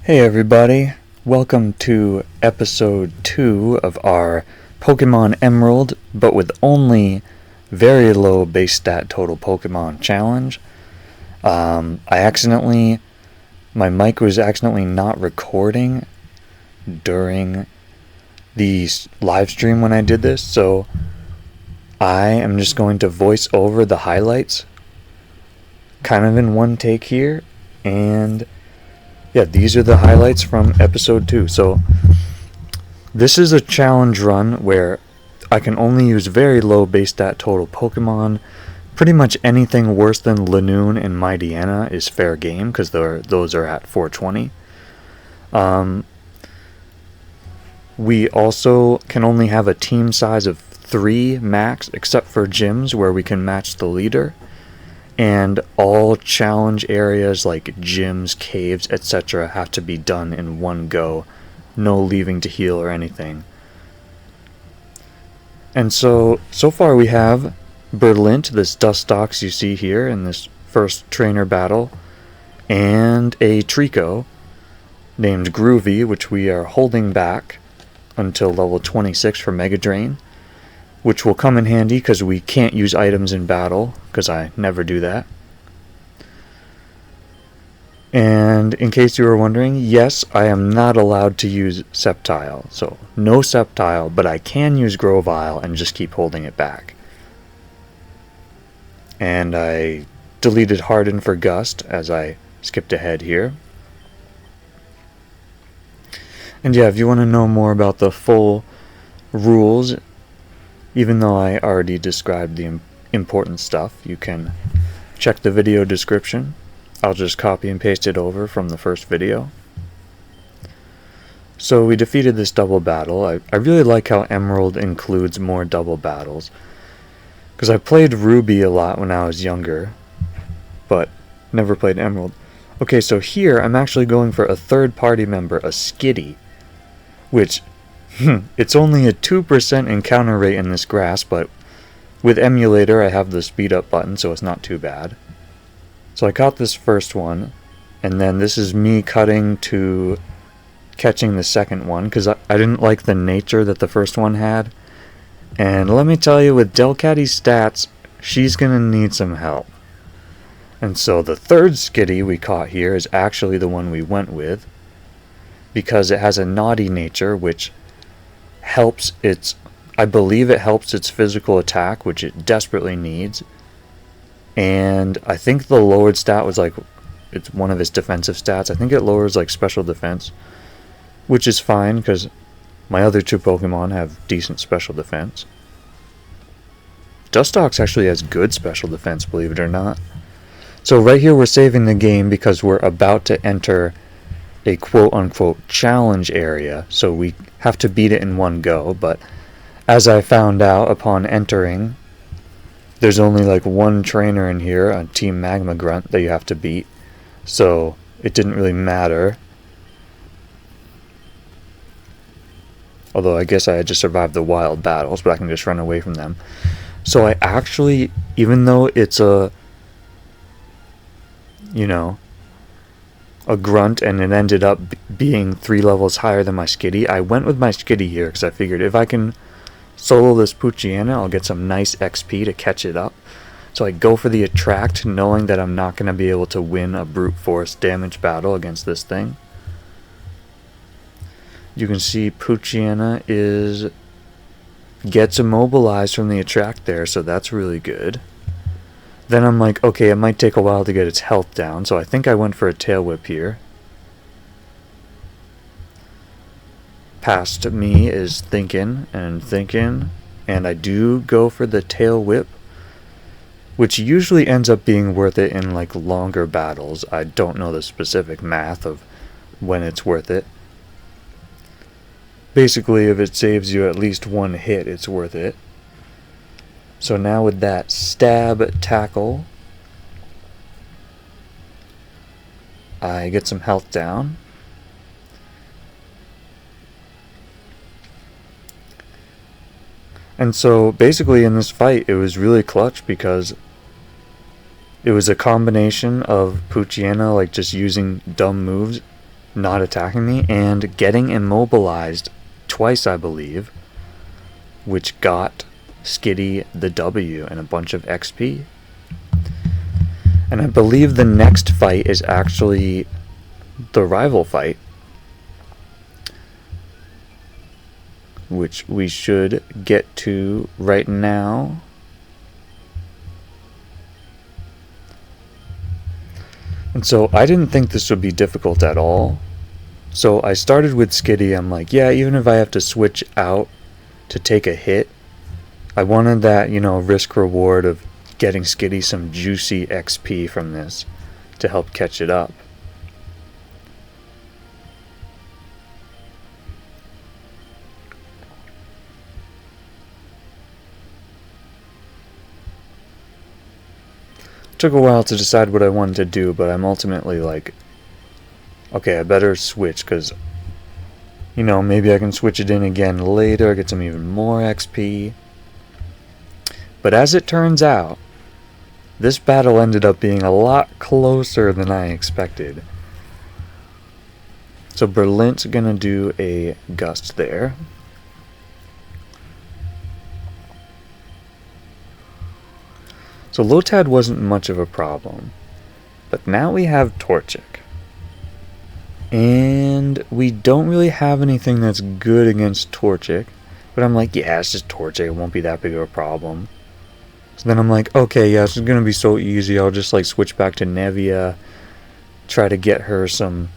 Hey everybody, welcome to episode 2 of our Pokemon Emerald, but with only very low base stat total Pokemon challenge. My mic was accidentally not recording during the live stream when I did this, so I am just going to voice over the highlights kind of in one take here, and yeah, these are the highlights from episode 2. So this is a challenge run where I can only use very low base stat total Pokemon. Pretty much anything worse than Linoone and Mightyena is fair game because those are at 420. We also can only have a team size of 3 max, except for gyms where we can match the leader. And all challenge areas like gyms, caves, etc. have to be done in one go. No leaving to heal or anything. And so far we have Berlint, this Dustox you see here in this first trainer battle, and a Trico named Groovy, which we are holding back until level 26 for Mega Drain, which will come in handy because we can't use items in battle, because I never do that. And in case you were wondering, yes, I am not allowed to use Sceptile. So, no Sceptile, but I can use Grovyle and just keep holding it back. And I deleted Harden for Gust as I skipped ahead here. And yeah, if you want to know more about the full rules, even though I already described the important stuff, you can check the video description. I'll just copy and paste it over from the first video. So we defeated this double battle. I really like how Emerald includes more double battles, because I played Ruby a lot when I was younger, but never played Emerald. Okay, so here I'm actually going for a third party member, a Skitty, which it's only a 2% encounter rate in this grass, but with emulator I have the speed up button, so it's not too bad. So I caught this first one, and then this is me cutting to catching the second one, because I didn't like the nature that the first one had. And let me tell you, with Delcatty's stats, she's gonna need some help. And so the third Skitty we caught here is actually the one we went with, because it has a naughty nature, which helps I believe it helps its physical attack, which it desperately needs. And I think the lowered stat was it's one of its defensive stats. I think it lowers special defense, which is fine because my other 2 Pokemon have decent special defense. Dustox actually has good special defense, believe it or not. So right here we're saving the game because we're about to enter a quote-unquote challenge area, so we have to beat it in one go. But as I found out upon entering, there's only one trainer in here, a Team Magma Grunt, that you have to beat, so it didn't really matter. Although I guess I had to survive the wild battles, but I can just run away from them. So I actually, even though it's a grunt and it ended up being 3 levels higher than my Skitty, I went with my Skitty here because I figured if I can solo this Poochyena, I'll get some nice XP to catch it up. So I go for the attract, knowing that I'm not going to be able to win a brute force damage battle against this thing. You can see Poochyena gets immobilized from the attract there, so that's really good. Then I'm like, okay, it might take a while to get its health down, so I think I went for a tail whip here. Past me is thinking, and I do go for the tail whip, which usually ends up being worth it in longer battles. I don't know the specific math of when it's worth it. Basically, if it saves you at least 1 hit, it's worth it. So now with that stab tackle, I get some health down. And so basically in this fight it was really clutch because it was a combination of Poochyena just using dumb moves not attacking me and getting immobilized twice, I believe, which got Skitty the W and a bunch of XP. And I believe the next fight is actually the rival fight, which we should get to right now. And so I didn't think this would be difficult at all. So I started with Skitty. I'm like, yeah, even if I have to switch out to take a hit, I wanted that, risk reward of getting Skitty some juicy XP from this to help catch it up. Took a while to decide what I wanted to do, but I'm ultimately like, okay, I better switch, because, maybe I can switch it in again later, get some even more XP. But as it turns out, this battle ended up being a lot closer than I expected. So Berlint's gonna do a gust there. So Lotad wasn't much of a problem, but now we have Torchic. And we don't really have anything that's good against Torchic, but I'm like, yeah, it's just Torchic, it won't be that big of a problem. So then I'm like, okay, yeah, this is going to be so easy, I'll just switch back to Nevia, try to get her some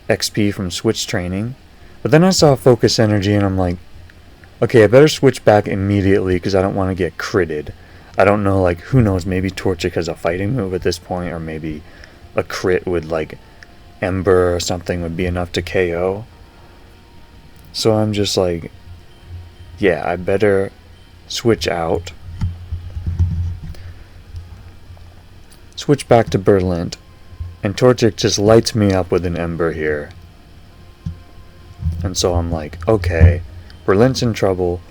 XP from switch training. But then I saw Focus Energy and I'm like, okay, I better switch back immediately because I don't want to get critted. I don't know, who knows, maybe Torchic has a fighting move at this point, or maybe a crit with, Ember or something would be enough to KO. So I'm just like, yeah, I better switch out. Switch back to Berlint, and Torchic just lights me up with an Ember here. And so I'm like, okay, Berlint's in trouble.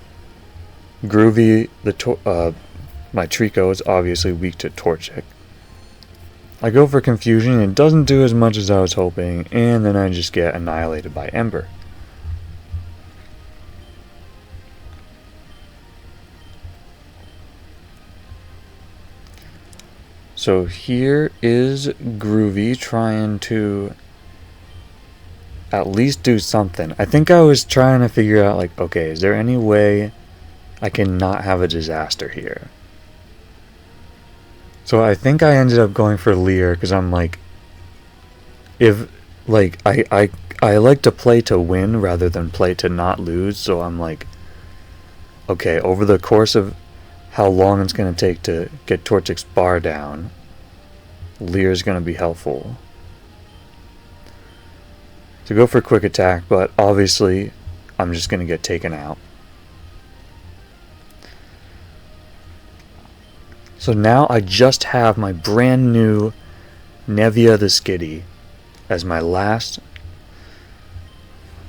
Groovy, my Trico is obviously weak to Torchic. I go for Confusion, it doesn't do as much as I was hoping, and then I just get annihilated by Ember. So here is Groovy trying to at least do something. I think I was trying to figure out, okay, is there any way I can not have a disaster here? So I think I ended up going for Leer, because I'm like, I like to play to win rather than play to not lose, so I'm like, okay, over the course of how long it's going to take to get Torchic's bar down, Leer's going to be helpful. To go for quick attack, but obviously I'm just going to get taken out. So now I just have my brand new Nevia the Skitty as my last,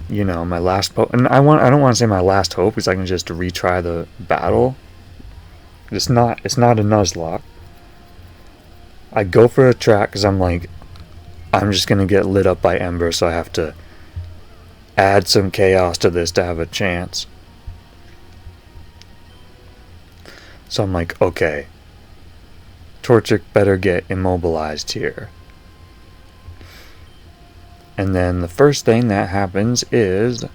my last and I don't want to say my last hope, because I can just retry the battle. It's not a Nuzlocke. I go for a track because I'm like, I'm just gonna get lit up by Ember, so I have to add some chaos to this to have a chance. So I'm like, okay, Torchic better get immobilized here. And then the first thing that happens is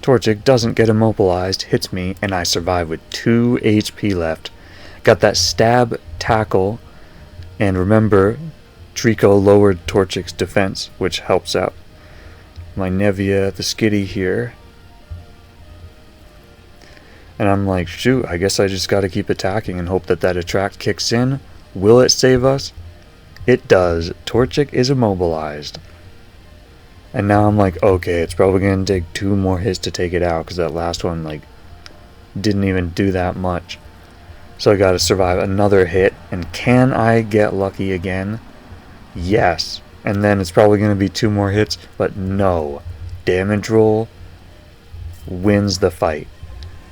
Torchic doesn't get immobilized, hits me, and I survive with 2 HP left. Got that stab tackle, and remember, Trico lowered Torchic's defense, which helps out my Nevia, the Skitty here. And I'm like, shoot, I guess I just gotta keep attacking and hope that attract kicks in. Will it save us? It does. Torchic is immobilized. And now I'm like, okay, it's probably going to take 2 more hits to take it out, because that last one, didn't even do that much. So I gotta survive another hit, and can I get lucky again? Yes. And then it's probably going to be 2 more hits, but no. Damage roll wins the fight.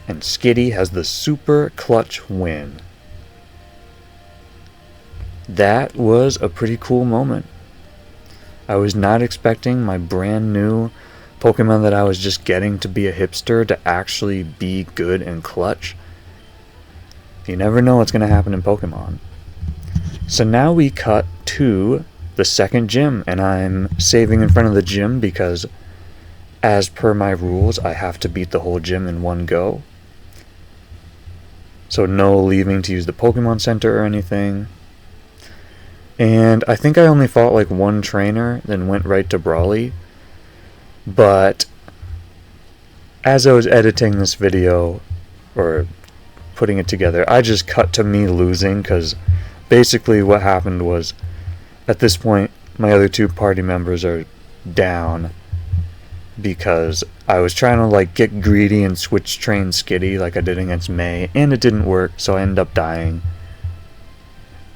And Skitty has the super clutch win. That was a pretty cool moment. I was not expecting my brand new Pokemon that I was just getting to be a hipster to actually be good and clutch. You never know what's going to happen in Pokemon. So now we cut to the second gym, and I'm saving in front of the gym because as per my rules, I have to beat the whole gym in one go. So no leaving to use the Pokemon Center or anything. And I think I only fought like one trainer, then went right to Brawly. But as I was editing this video, or putting it together, I just cut to me losing, because basically what happened was, at this point, my other two party members are down, because I was trying to like get greedy and switch train Skitty like I did against May, and it didn't work, so I ended up dying.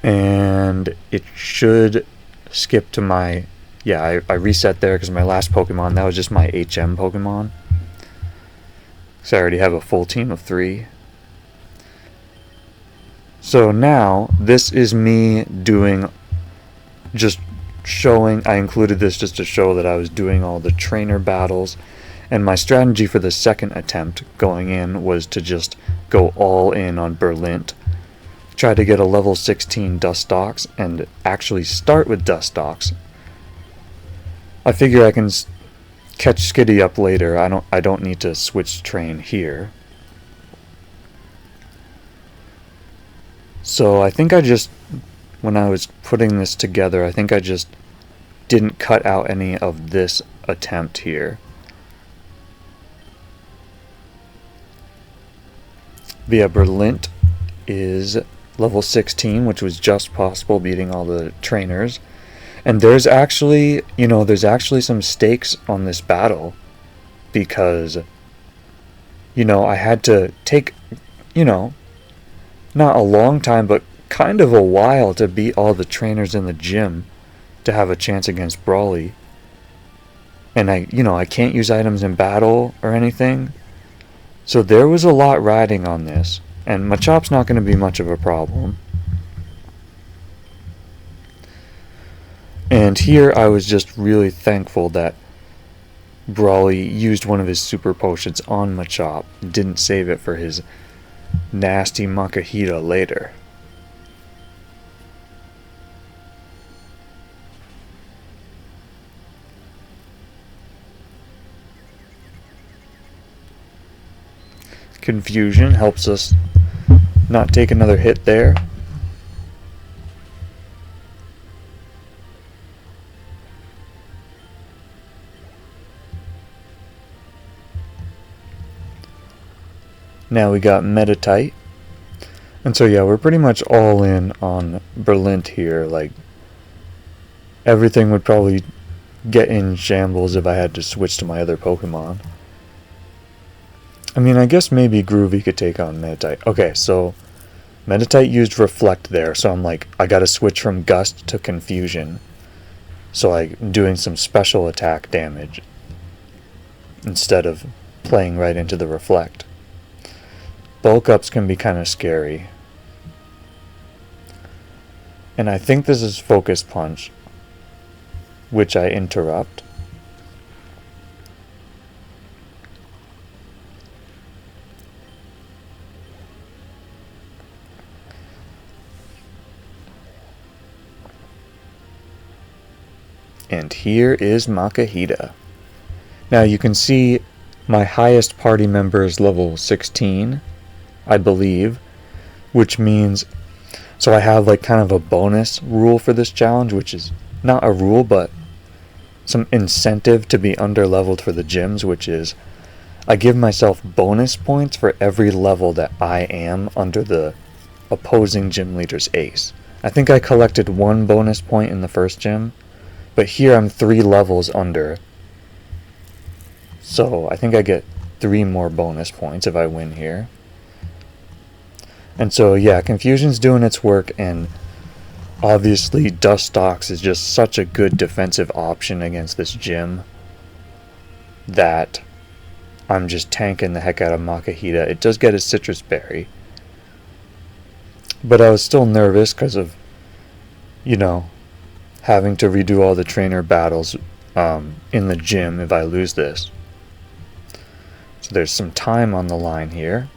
And it should skip to my... Yeah, I reset there because my last Pokemon, that was just my HM Pokemon. So I already have a full team of 3. So now, this is me doing... Just showing... I included this just to show that I was doing all the trainer battles. And my strategy for the second attempt going in was to just go all in on Berlint. Try to get a level 16 Dustox and actually start with Dustox. I figure I can catch Skitty up later. I don't need to switch train here. So I think I just, when I was putting this together, I think I just didn't cut out any of this attempt here. But yeah, Berlint is level 16, which was just possible beating all the trainers. And there's actually, there's actually some stakes on this battle, because, I had to take, not a long time, but kind of a while to beat all the trainers in the gym to have a chance against Brawly. And I can't use items in battle or anything. So there was a lot riding on this, and Machop's not going to be much of a problem. And here I was just really thankful that Brawly used one of his super potions on Machop, didn't save it for his nasty Makahita later. Confusion helps us not take another hit there. Now we got Meditite. And so yeah, we're pretty much all in on Berlint here. Like, everything would probably get in shambles if I had to switch to my other Pokemon. I mean, I guess maybe Groovy could take on Meditite. Okay, so Meditite used Reflect there, so I'm like, I gotta switch from Gust to Confusion. So like, doing some special attack damage instead of playing right into the Reflect. Bulk ups can be kind of scary. And I think this is Focus Punch, which I interrupt. And here is Makahita. Now you can see my highest party member is level 16. I believe, which means, so I have like kind of a bonus rule for this challenge, which is not a rule, but some incentive to be under-leveled for the gyms, which is I give myself bonus points for every level that I am under the opposing gym leader's ace. I think I collected 1 bonus point in the first gym, but here I'm 3 levels under, so I think I get 3 more bonus points if I win here. And so, yeah, Confusion's doing its work, and obviously Dustox is just such a good defensive option against this gym that I'm just tanking the heck out of Makahita. It does get a Citrus Berry, but I was still nervous because of, having to redo all the trainer battles in the gym if I lose this. So there's some time on the line here.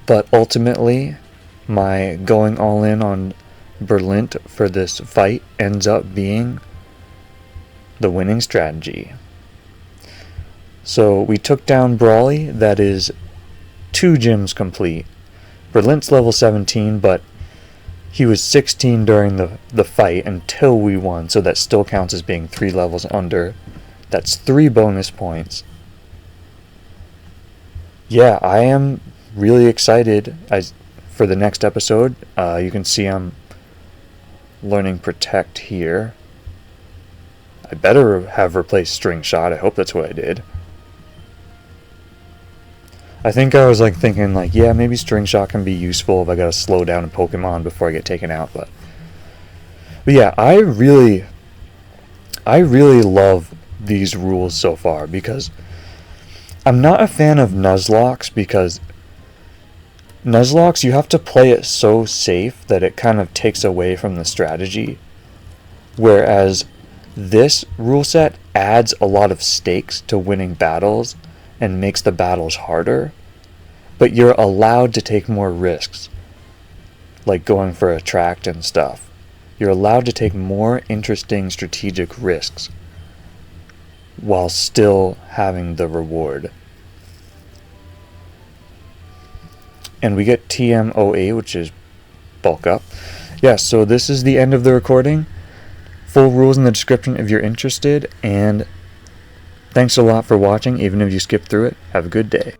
But ultimately, my going all in on Berlint for this fight ends up being the winning strategy. So we took down Brawly, that is 2 gyms complete. Berlint's level 17, but he was 16 during the fight until we won, so that still counts as being 3 levels under. That's 3 bonus points. Yeah, I am really excited for the next episode. You can see I'm learning Protect here. I better have replaced String Shot. I hope that's what I did. I think I was thinking yeah, maybe String Shot can be useful if I gotta slow down a Pokemon before I get taken out, but yeah, I really love these rules so far, because I'm not a fan of Nuzlocke, because Nuzlocke, you have to play it so safe that it kind of takes away from the strategy, whereas this rule set adds a lot of stakes to winning battles and makes the battles harder, but you're allowed to take more risks, like going for Attract and stuff. You're allowed to take more interesting strategic risks while still having the reward. And we get TMOA, which is bulk up. Yeah, so this is the end of the recording. Full rules in the description if you're interested, and thanks a lot for watching, even if you skipped through it. Have a good day.